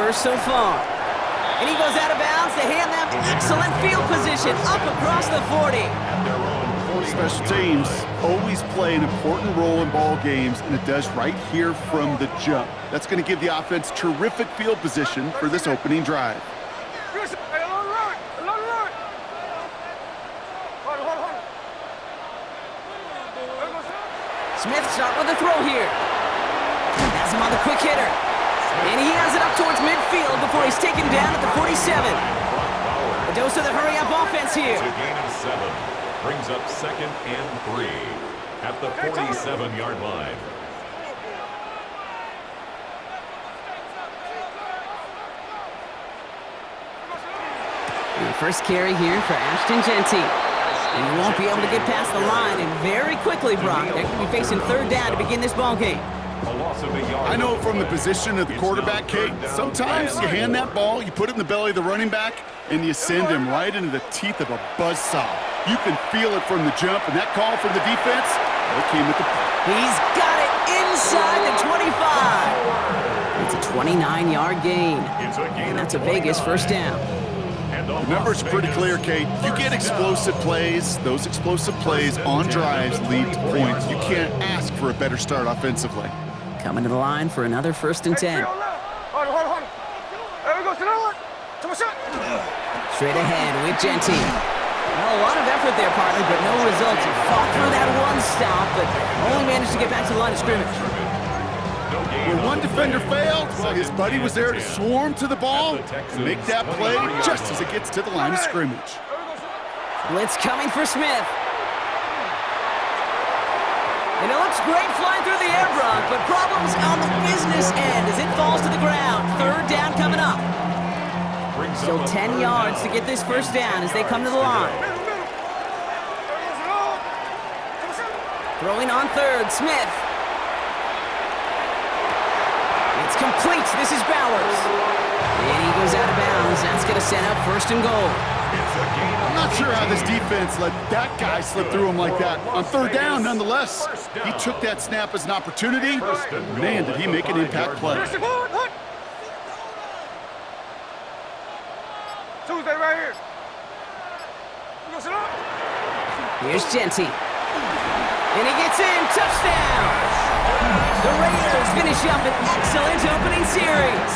burst so far. And he goes out of bounds to hand them excellent field position up across the 40. Special teams always play an important role in ball games, and it does right here from the jump. That's going to give the offense terrific field position for this opening drive. Smith start with a throw here. Has him on the quick hitter. And he has it up towards midfield before he's taken down at the 47. A dose of the hurry-up offense here. It's a gain of 7. Brings up 2nd and 3 at the 47-yard line. And the first carry here for Ashton Jeanty. And he won't be able to get past the line, and very quickly, Brock, they're going to be facing 3rd down to begin this ball game. I know from the position of the quarterback, Kate, sometimes you hand that ball, you put it in the belly of the running back, and you send him right into the teeth of a buzzsaw. You can feel it from the jump, and that call from the defense, it came at the... He's got it inside the 25. It's a 29-yard gain, and that's a Vegas first down. The numbers are pretty clear, Kate. You get explosive plays. Those explosive plays on drives lead to points. You can't ask for a better start offensively. Coming to the line for another 1st and 10. Straight ahead with Jeanty. Well, a lot of effort there, partner, but no results. He fought through that one stop, but only managed to get back to the line of scrimmage. When one defender failed, well, his buddy was there to swarm to the ball and make that play just as it gets to the line of scrimmage. Blitz coming for Smith. And it looks great flying through the air, Brock, but problems on the business end as it falls to the ground. 3rd down coming up. Still 10 yards to get this first down as they come to the line. Throwing on 3rd, Smith. It's complete. This is Bowers. And he goes out of bounds. That's going to set up 1st and goal. I'm not sure how this defense let that guy slip through him like that. On 3rd down, nonetheless, he took that snap as an opportunity. Man, did he make an impact play. Tuesday right here. Here's Jeanty. And he gets in. Touchdown. The Raiders finish up an excellent opening series.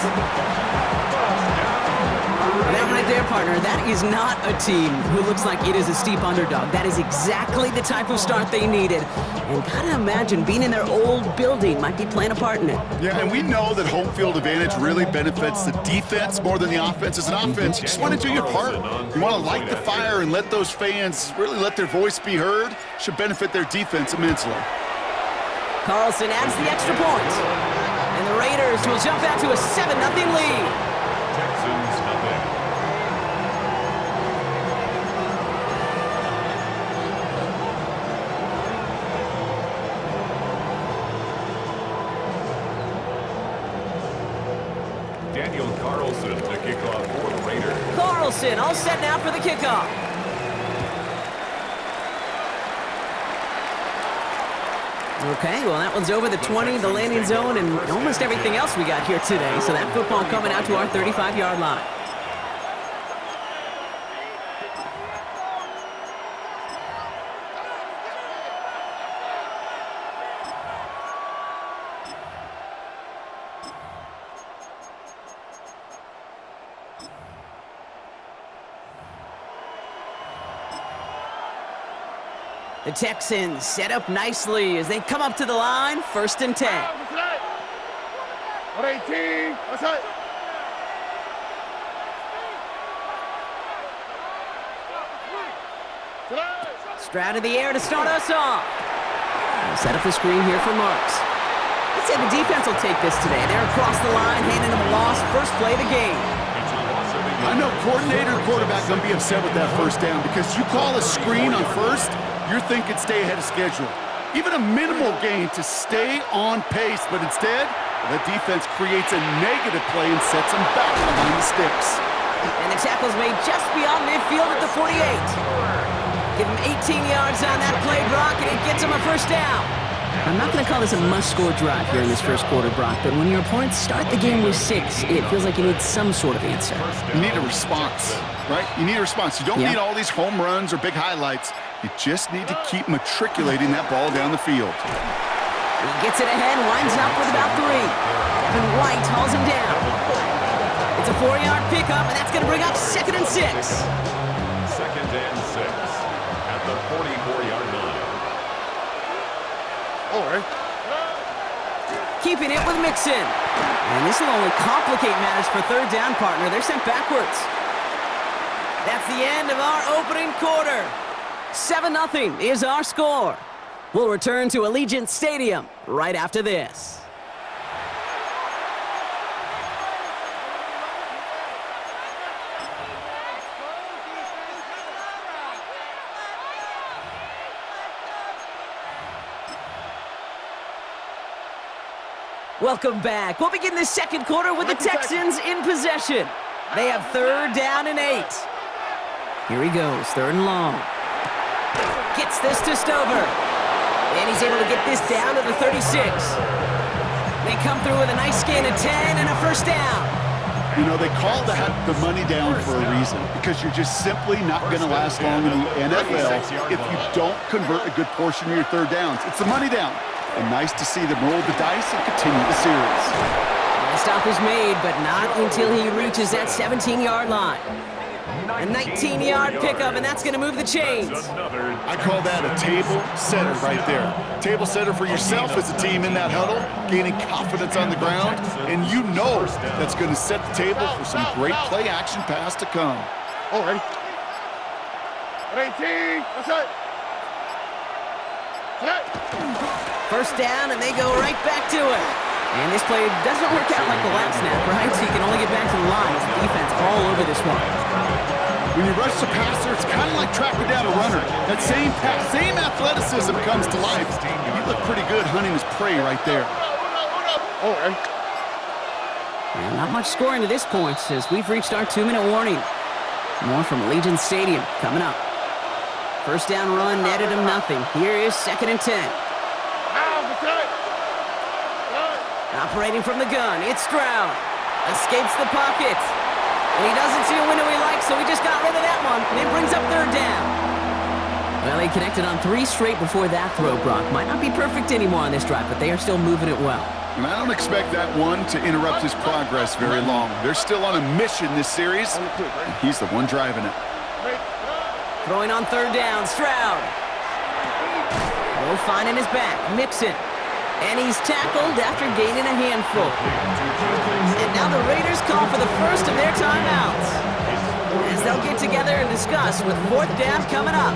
That right there, partner, that is not a team who looks like it is a steep underdog. That is exactly the type of start they needed. And gotta imagine being in their old building might be playing a part in it. Yeah, and we know that home field advantage really benefits the defense more than the offense. As an offense, you just want to do your part. You want to light the fire and let those fans really let their voice be heard. Should benefit their defense immensely. Carlson adds the extra point. And the Raiders will jump out to a 7-0 lead. Texans nothing. Daniel Carlson to kick off for the Raiders. Carlson all set now for the kickoff. Okay, well, that one's over the 20, the landing zone, and almost everything else we got here today. So that football coming out to our 35-yard line. The Texans set up nicely as they come up to the line, 1st and 10. Stroud in the air to start us off. We'll set up the screen here for Marks. I'd say the defense will take this today. They're across the line, handing them a loss, first play of the game. I know coordinator and quarterback going to be upset with that 1st down because you call a screen on 1st, you're thinking stay ahead of schedule. Even a minimal gain to stay on pace, but instead, the defense creates a negative play and sets them back behind the sticks. And the tackle's made just beyond midfield at the 48. Give him 18 yards on that play, Brock, and it gets him a 1st down. I'm not going to call this a must-score drive here in this first quarter, Brock, but when your opponents start the game with 6, it feels like you need some sort of answer. You need a response, right? You need a response. You don't need all these home runs or big highlights. You just need to keep matriculating that ball down the field. He gets it ahead, winds up with about 3. Devin White hauls him down. It's a 4-yard pickup, and that's going to bring up 2nd and 6. 2nd and 6 at the 44-yard line. All right. Keeping it with Mixon. And this will only complicate matters for 3rd down, partner. They're sent backwards. That's the end of our opening quarter. 7-0 is our score. We'll return to Allegiant Stadium right after this. Welcome back. We'll begin the second quarter with the Texans in possession. They have 3rd down and 8. Here he goes, 3rd and long. Gets this to Stover. And he's able to get this down to the 36. They come through with a nice gain of 10 and a 1st down. You know, they call that the money down for a reason, because you're just simply not going to last long in the NFL if you don't convert a good portion of your 3rd downs. It's the money down. And nice to see them roll the dice and continue the series. The stop is made, but not until he reaches that 17-yard line. A 19-yard pickup, and that's going to move the chains. I call that a table setter right there. Table setter for yourself as a team in that huddle, gaining confidence on the ground, and you know that's going to set the table for some great play-action pass to come. All right. 18, that's it. 1st down, and they go right back to it. And this play doesn't work out like the last snap, right? So you can only get back to the line. The defense all over this one. When you rush the passer, it's kind of like tracking down a runner. That same pass, same athleticism comes to life. You look pretty good hunting his prey right there. All right. And not much scoring to this point as we've reached our 2-minute warning. More from Allegiant Stadium coming up. 1st down run netted him nothing. Here is 2nd and 10. Operating from the gun, it's Stroud. Escapes the pocket. And he doesn't see a window he likes, so he just got rid of that one. And brings up 3rd down. Well, he connected on 3 straight before that throw, Brock. Might not be perfect anymore on this drive, but they are still moving it well. And I don't expect that one to interrupt his progress very long. They're still on a mission this series, and he's the one driving it. Throwing on 3rd down, Stroud. No fine in his back, Mixon. And he's tackled after gaining a handful. And now the Raiders call for the first of their timeouts, as they'll get together and discuss with 4th down coming up.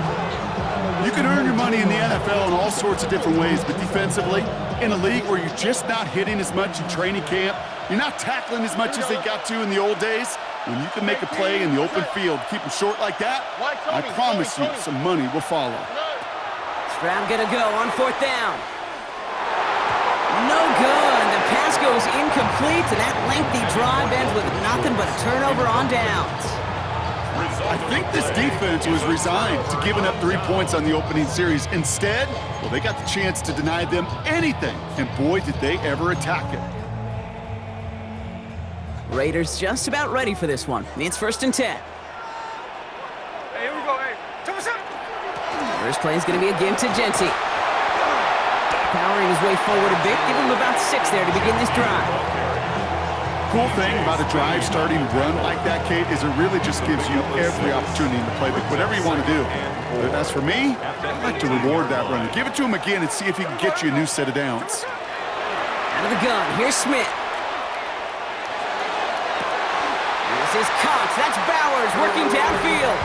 You can earn your money in the NFL in all sorts of different ways, but defensively, in a league where you're just not hitting as much in training camp, you're not tackling as much as they got to in the old days, when you can make a play in the open field, keep them short like that, I promise you some money will follow. Stroud gonna go on 4th down. No good. The pass goes incomplete, and that lengthy drive ends with nothing but a turnover on downs. I think this defense was resigned to giving up 3 points on the opening series. Instead, well, they got the chance to deny them anything, and boy, did they ever attack it. Raiders just about ready for this one. It's 1st and 10. Hey, here we go. Hey, come on, First play is going to be a give to Genty. Powering his way forward a bit, give him about 6 there to begin this drive. Cool thing about a drive starting run like that, Kate, is it really just gives you every opportunity in the playbook, whatever you want to do. But as for me, I'd like to reward that runner. Give it to him again and see if he can get you a new set of downs. Out of the gun, here's Smith. This is Cox, that's Bowers working downfield.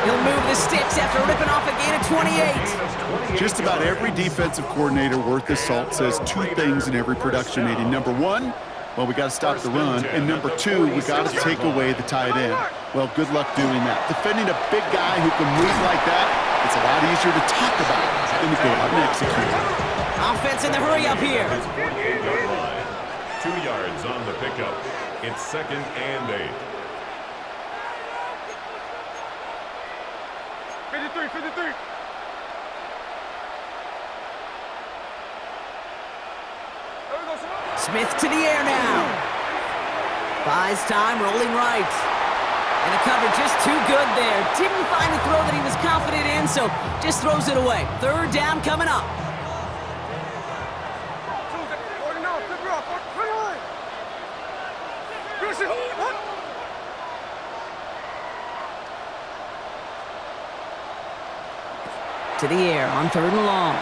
He'll move the sticks after ripping off a gain of 28. Just about every defensive coordinator worth his salt says 2 things in every production meeting. Number 1, well, we got to stop the run. And number 2, we got to take away the tight end. Well, good luck doing that. Defending a big guy who can move like that, it's a lot easier to talk about than to go out and execute. Offense in the hurry up here. 2 yards on the pickup. It's 2nd and 8. 53. Smith to the air now. Buys time, rolling right. And the cover just too good there. Didn't find the throw that he was confident in, so just throws it away. Third down coming up. To the air on 3rd and long.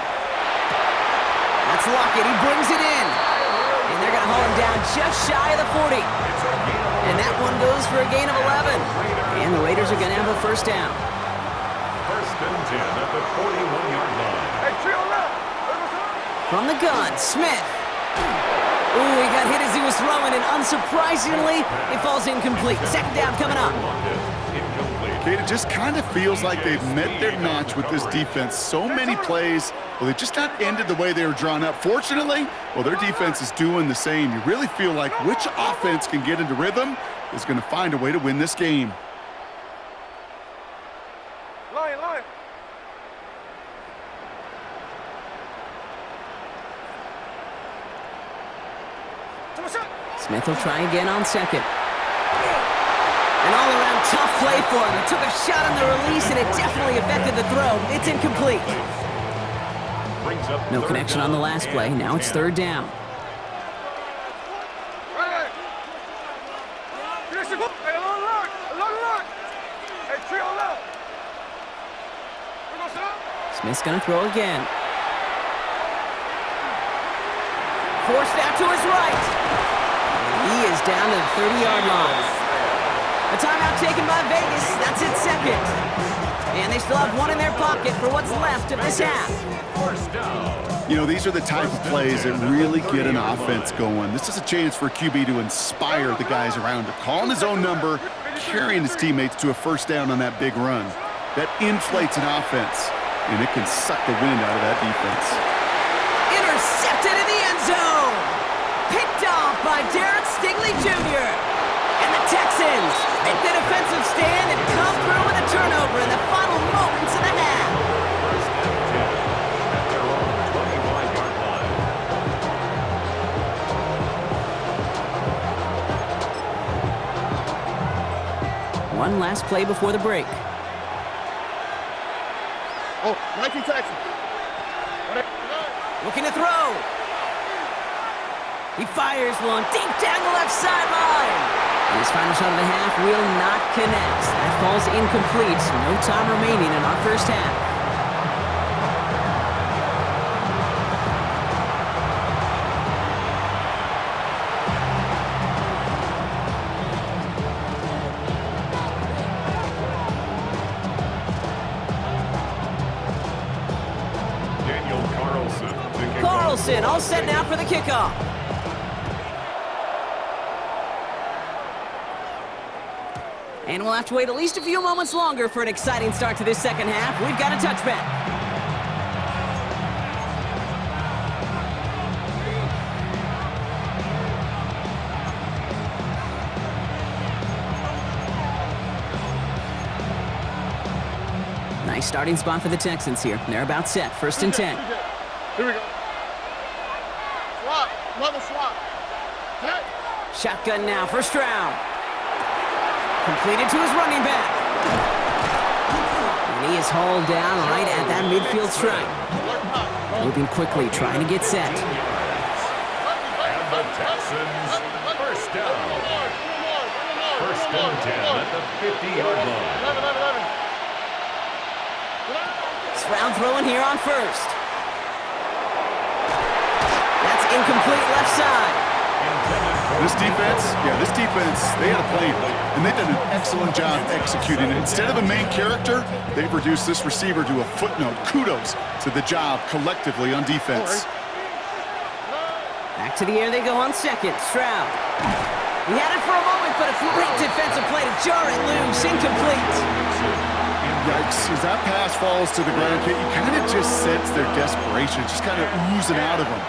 That's Lockett. He brings it in. And they're going to haul him down just shy of the 40. And that one goes for a gain of 11. And the Raiders are going to have a first down. 1st and 10 at the 41-yard line. From the gun, Smith. Ooh, he got hit as he was throwing, and unsurprisingly, it falls incomplete. 2nd down coming up. Kate, it just kind of feels like they've met their match with this defense. So many plays, well, they just not ended the way they were drawn up. Fortunately, well, their defense is doing the same. You really feel like which offense can get into rhythm is going to find a way to win this game. Lion. Smith will try again on 2nd. An all-around tough play for him. He took a shot on the release, and it definitely affected the throw. It's incomplete. No connection on the last play. Now it's 3rd down. Smith's going to throw again. Forced out to his right. And he is down to the 30-yard line. A timeout taken by Vegas. That's its 2nd. And they still have one in their pocket for what's left of this half. You know, these are the type of plays that really get an offense going. This is a chance for a QB to inspire the guys around him. Calling his own number, carrying his teammates to a first down on that big run. That inflates an offense, and it can suck the wind out of that defense. Intercepted in the end zone. Picked off by Derek Stingley Jr. And the Texans make the defensive stand and come through with a turnover in the final moments of the half. 1st and 10 at their own 25-yard line. One last play before the break. Oh, 19 Texans. Looking to throw. He fires one deep down the left sideline. And his final shot of the half will not connect. That falls incomplete. No time remaining in our first half. Carlson all set now for the kickoff. And we'll have to wait at least a few moments longer for an exciting start to this 2nd half. We've got a touchback. Nice starting spot for the Texans here. They're about set. 1st and 10. Here we go. Swap. Another swap. Shotgun now. 1st round. Completed to his running back. And he is hauled down right at that midfield stripe. Moving quickly, trying to get set. And the Texans, 1st down. 1st and 10 at the 50-yard line. Round throwing here on 1st. That's incomplete left side. This defense, they had a plan, and they've done an excellent job executing it. Instead of a main character, they've reduced this receiver to a footnote. Kudos to the job collectively on defense. Back to the air they go on 2nd. Stroud. He had it for a moment, but a great defensive play to jar it loose. Incomplete. Yikes, as that pass falls to the ground, Kate, you kind of just sense their desperation, just kind of oozing out of them.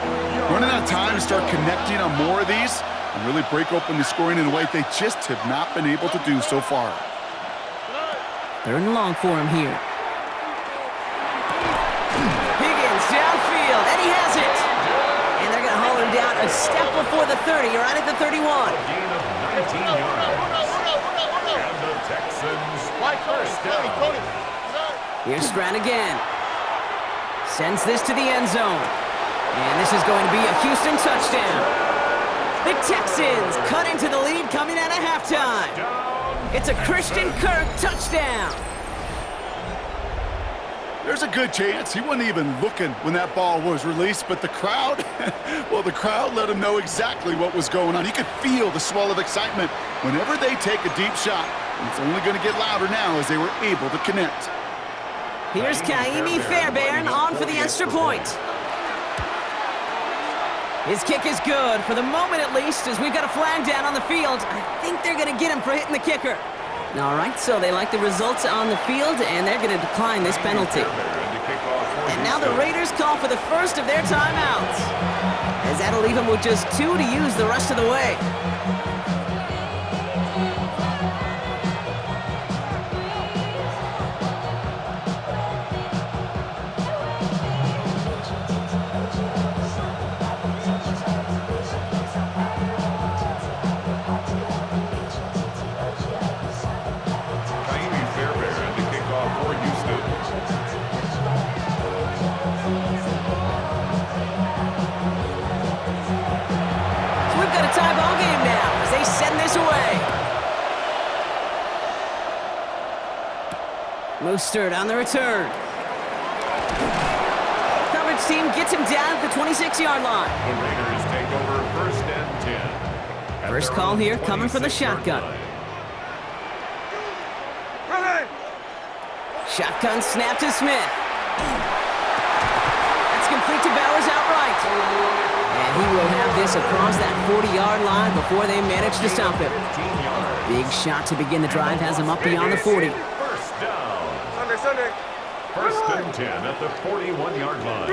Running out of time to start connecting on more of these and really break open the scoring in a way they just have not been able to do so far. 3rd and long for him here. Higgins downfield, and he has it. And they're going to haul him down A step before the 30, you're right at the 31. Gain of 19 yards. And the Texans first down. Here's Stroud again. Sends this to the end zone. And this is going to be a Houston touchdown. The Texans cut into the lead coming out of halftime. It's a Christian Kirk touchdown. There's a good chance he wasn't even looking when that ball was released, but the crowd, well, the crowd let him know exactly what was going on. He could feel the swell of excitement whenever they take a deep shot. And it's only going to get louder now as they were able to connect. Here's Kaimi Fairbairn on for the extra point. His kick is good, for the moment at least, as we've got a flag down on the field. I think they're going to get him for hitting the kicker. All right, so they like the results on the field, and they're going to decline this penalty. And now the Raiders call for the first of their timeouts, as that'll leave them with just 2 to use the rest of the way. Mostert on the return. Coverage team gets him down at the 26-yard line. The Raiders take over 1st and 10. First call here coming from the shotgun. Ready. Shotgun snap to Smith. That's complete to Bowers outright. And he will have this across that 40-yard line before they manage to stop him. Big shot to begin the drive has him up beyond the 40. Sunday. 1st and 10 at the 41-yard line.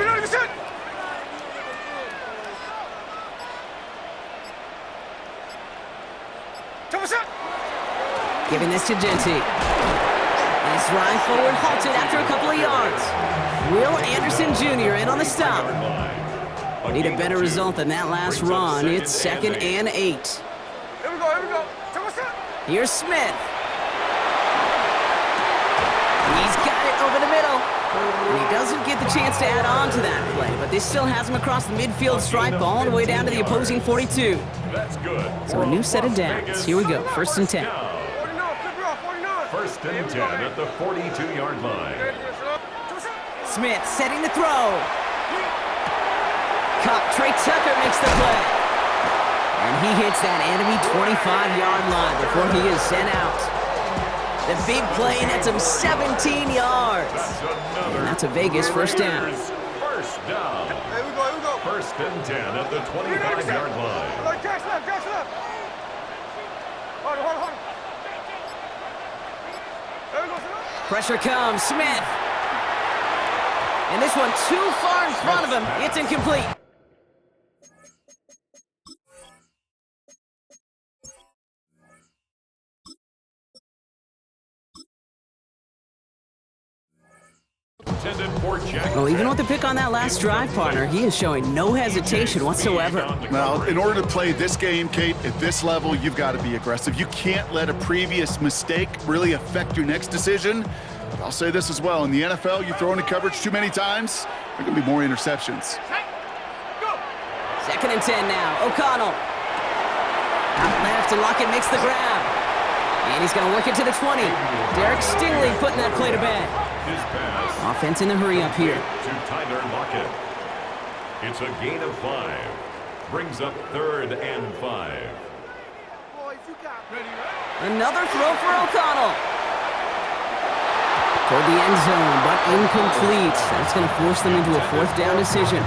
Giving this to Genty. Nice drive forward, halted after a couple of yards. Will Anderson Jr. in on the stop. Need a better result than that last run. It's 2nd and 8. Here we go. Here's Smith. He's got it over the middle. And he doesn't get the chance to add on to that play, but this still has him across the midfield stripe all the way down to the opposing 42. That's good. So a new set of downs. Here we go, 1st and 10. 1st and 10 at the 42-yard line. Smith setting the throw. Caught. Trey Tucker makes the play. And he hits that enemy 25-yard line before he is sent out. The big play nets him 17 yards. And that's a Vegas first down. First down. Here we go. 1st and 10 at the 25-yard line. Catch left. Hold on. There we go, Pressure comes. Smith. And this one too far in front of him. It's incomplete. Well, even with the pick on that last drive, partner, he is showing no hesitation whatsoever. Well, in order to play this game, Kate, at this level, you've got to be aggressive. You can't let a previous mistake really affect your next decision. But I'll say this as well. In the NFL, you throw into coverage too many times, there are going to be more interceptions. 2nd and 10 now. O'Connell. Out left, and Lockett makes the grab. And he's going to work it to the 20. Derek Stingley putting that play to bed. Offense in the hurry up here. To Tyler Lockett. It's a gain of 5. Brings up 3rd and 5. Another throw for O'Connell. Toward the end zone, but incomplete. That's going to force them into a 4th down decision.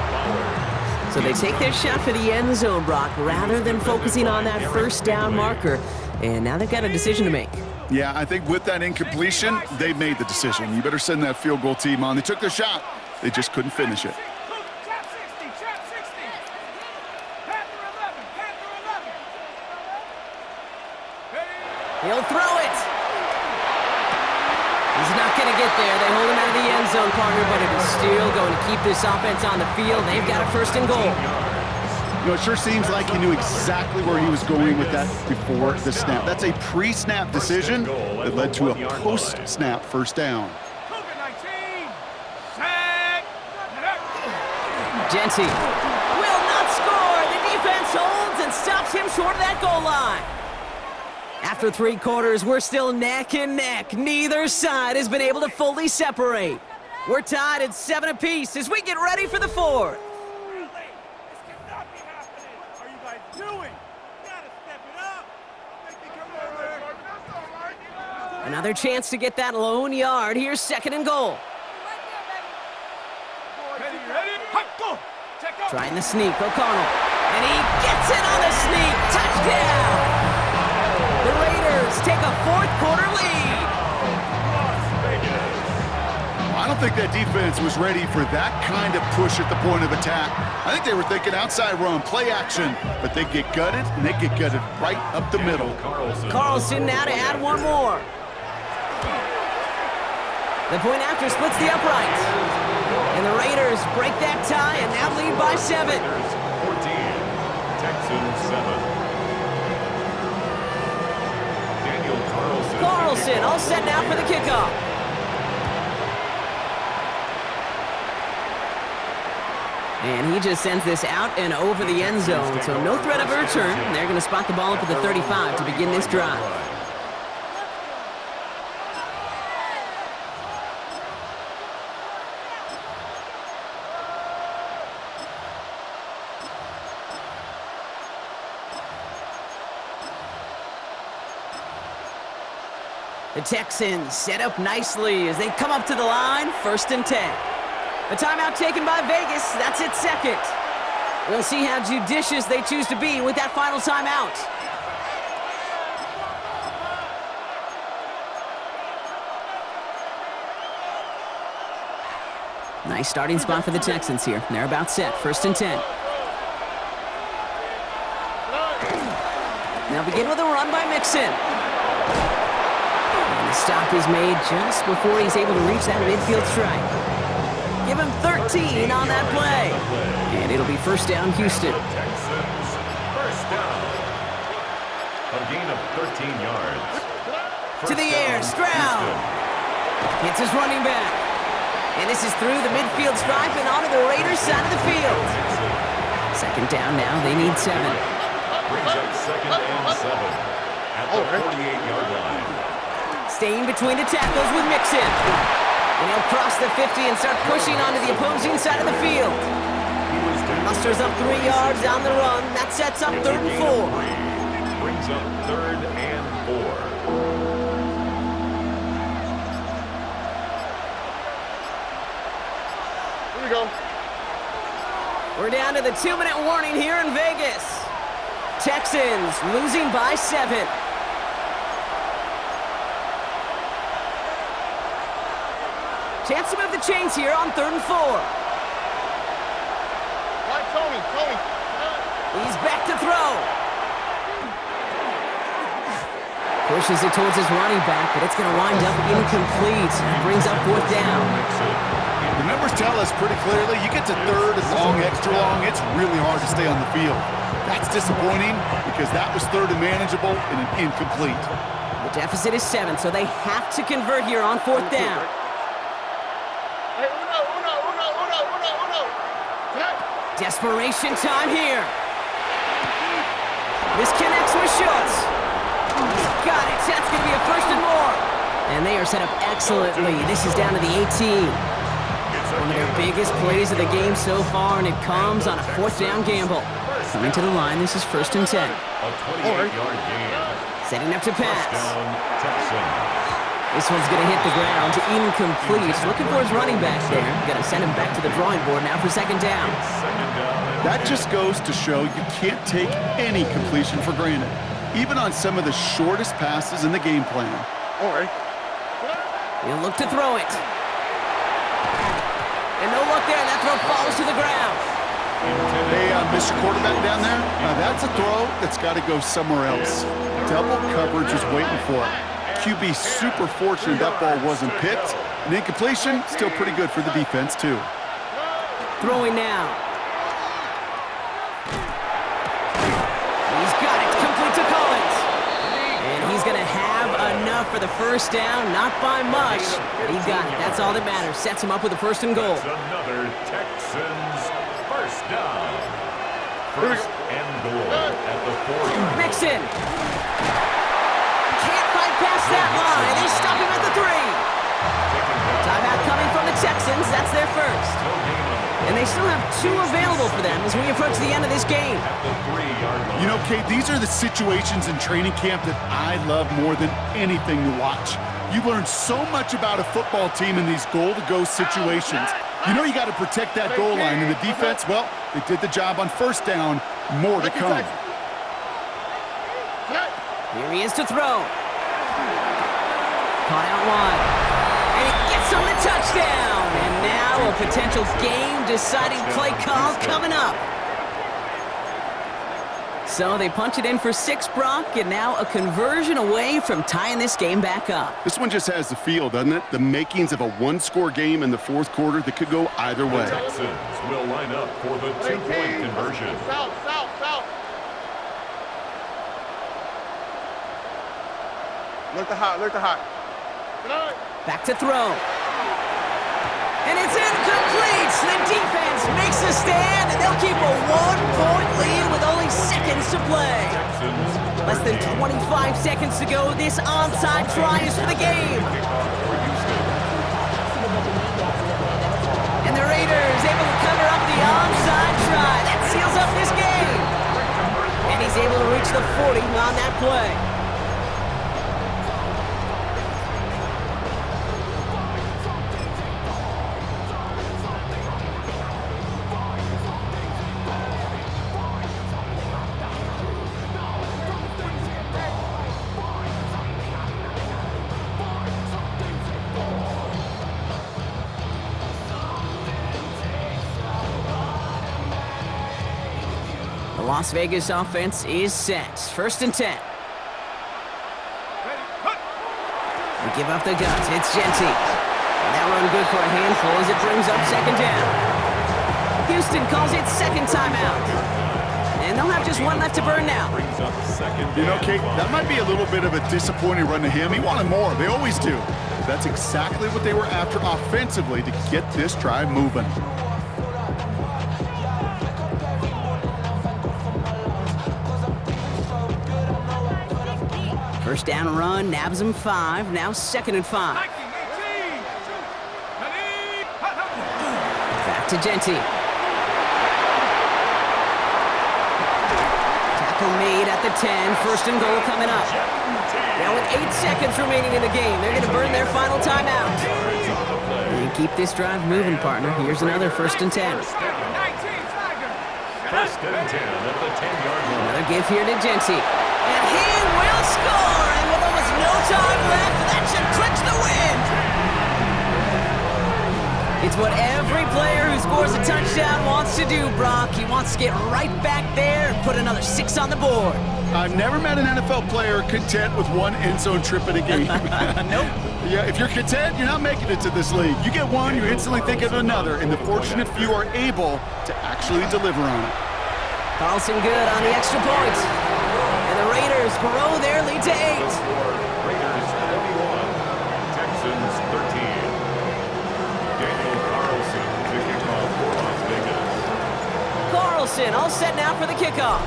So they take their shot for the end zone, Brock, rather than focusing on that 1st down marker. And now they've got a decision to make. Yeah, I think with that incompletion, they made the decision. You better send that field goal team on. They took their shot. They just couldn't finish it. He'll throw it. He's not going to get there. They hold him out of the end zone, partner, but it is still going to keep this offense on the field. They've got a 1st and goal. You know, it sure seems like he knew exactly where he was going with that before the snap. That's a pre-snap decision that led to a post-snap first down. Genty will not score. The defense holds and stops him short of that goal line. After 3 quarters, we're still neck and neck. Neither side has been able to fully separate. We're tied at 7 apiece as we get ready for the 4th. Another chance to get that lone yard. Here's 2nd and goal. Trying the sneak, O'Connell. And he gets it on the sneak. Touchdown! The Raiders take a 4th quarter lead. I don't think that defense was ready for that kind of push at the point of attack. I think they were thinking outside run, play action, but they get gutted, and they get gutted right up the middle. Carlson now to add one more. The point after splits the uprights. And the Raiders break that tie and now lead by 7. 14, Texans 7. Daniel Carlson. Carlson all set now for the kickoff. And he just sends this out and over the end zone, so no threat of a return. They're going to spot the ball up at the 35 to begin this drive. The Texans set up nicely as they come up to the line, 1st and 10. A timeout taken by Vegas, that's its 2nd. We'll see how judicious they choose to be with that final timeout. Nice starting spot for the Texans here. They're about set, 1st and 10. Now begin with a run by Mixon. And the stop is made just before he's able to reach that midfield strike. Give him 13 on that play. And it'll be 1st down, Houston. Texans, 1st down. A gain of 13 yards. To the air, Stroud. Hits his running back. And this is through the midfield stripe and onto the Raiders' side of the field. 2nd down now, they need 7. Brings up 2nd and 7 at the 48-yard line. Staying between the tackles with Mixon. And he'll cross the 50 and start pushing onto the opposing side of the field. Musters up 3 yards on the run. That sets up 3rd and 4. Brings up 3rd and 4. Here we go. We're down to the 2-minute warning here in Vegas. Texans losing by 7. Chance to move the chains here on 3rd and 4. Right, Tony. He's back to throw. Pushes it towards his running back, but it's going to wind up incomplete. Brings up 4th down. The numbers tell us pretty clearly, you get to 3rd and long, extra long, it's really hard to stay on the field. That's disappointing because that was 3rd and manageable and an incomplete. The deficit is 7, so they have to convert here on 4th down. Hey, uno. Desperation time here. This connects with Schultz. Got it. That's going to be a 1st and more. And they are set up excellently. This is down to the 18. One of their biggest plays of the game so far, and it comes on a 4th down gamble. Coming to the line, this is 1st and 10. A 28-yard gain. Setting up to pass. Down, Texans. This one's going to hit the ground. Incomplete. Looking for his running back there. Going to send him back to the drawing board now for 2nd down. That just goes to show you can't take any completion for granted, even on some of the shortest passes in the game plan. All right. He'll look to throw it. And no luck there. That throw falls to the ground. Hey, Mr. Quarterback down there, that's a throw that's got to go somewhere else. Double coverage is waiting for it. QB super fortunate that ball wasn't picked. And incompletion, still pretty good for the defense, too. Throwing now. going to have enough for the first down. Not by much, but he got it. That's all that matters. Sets him up with a first and goal. That's another Texans first down. First and goal at the 4. Mixon. Can't fight past that line. They stop him at the 3. Timeout coming from the Texans. That's their first. And they still have 2 available for them as we approach the end of this game. At the 3-yard line. You know, Kate, these are the situations in training camp that I love more than anything to watch. You learn so much about a football team in these goal-to-go situations. You know you got to protect that goal line, and the defense, well, they did the job on first down. More to come. Here he is to throw. Caught out wide. And he gets on the touchdown. And now a potential game-deciding play call coming up. So they punch it in for 6, Brock, and now a conversion away from tying this game back up. This one just has the feel, doesn't it? The makings of a one-score game in the fourth quarter that could go either way. The Texans will line up for the 2-point conversion. South. Look the hot. Back to throw. And it's incomplete. The defense makes a stand, and they'll keep a 1-point lead with only seconds to play. Less than 25 seconds to go. This onside try is for the game. And the Raiders able to cover up the onside try. That seals up this game. And he's able to reach the 40 on that play. The Las Vegas offense is set. First and 10. We give up the guts. It's Genty. And that run good for a handful as it brings up second down. Houston calls it second timeout. And they'll have just 1 left to burn now. You know, Kate, that might be a little bit of a disappointing run to him. He wanted more. They always do. But that's exactly what they were after offensively to get this drive moving. First down run, nabs him 5. Now second and 5. Back to Genty. Tackle made at the 10. First and goal coming up. Now with 8 seconds remaining in the game, they're going to burn their final timeout. And keep this drive moving, partner. Here's another first and 10. First and 10 at the 10-yard line. Another give here to Genty. And he will score! And with almost no time left, that should clinch the win! It's what every player who scores a touchdown wants to do, Brock. He wants to get right back there and put another 6 on the board. I've never met an NFL player content with 1 end zone trip in a game. Nope. Yeah, if you're content, you're not making it to this league. You get one, you instantly think of another, and the fortunate few are able to actually deliver on it. Carlson good on the extra point. And the Raiders grow their lead to 8. Raiders 21, Texans 13. Daniel Carlson to kick off for Las Vegas. Carlson all set now for the kickoff.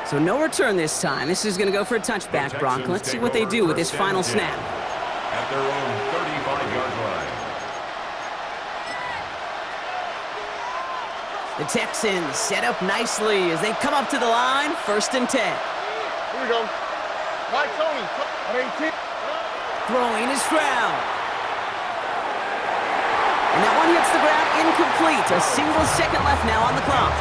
So no return this time. This is going to go for a touchback, Brock. Let's see what they do with this final snap. At their own 35-yard line. The Texans set up nicely as they come up to the line. First and 10. Here we go. Mike Tony. At 18. Throwing is Stroud. And that one hits the ground incomplete. A single second left now on the clock.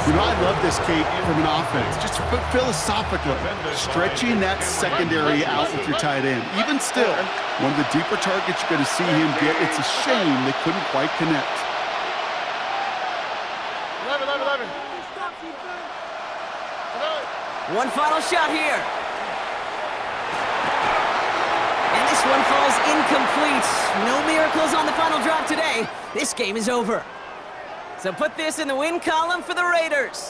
You know, I love this, Kate, from an offense. Just philosophically, stretching that secondary out with your tight end. Even still, one of the deeper targets you're going to see him get. It's a shame they couldn't quite connect. 11. One final shot here. And this one falls incomplete. No miracles on the final drive today. This game is over. So put this in the win column for the Raiders.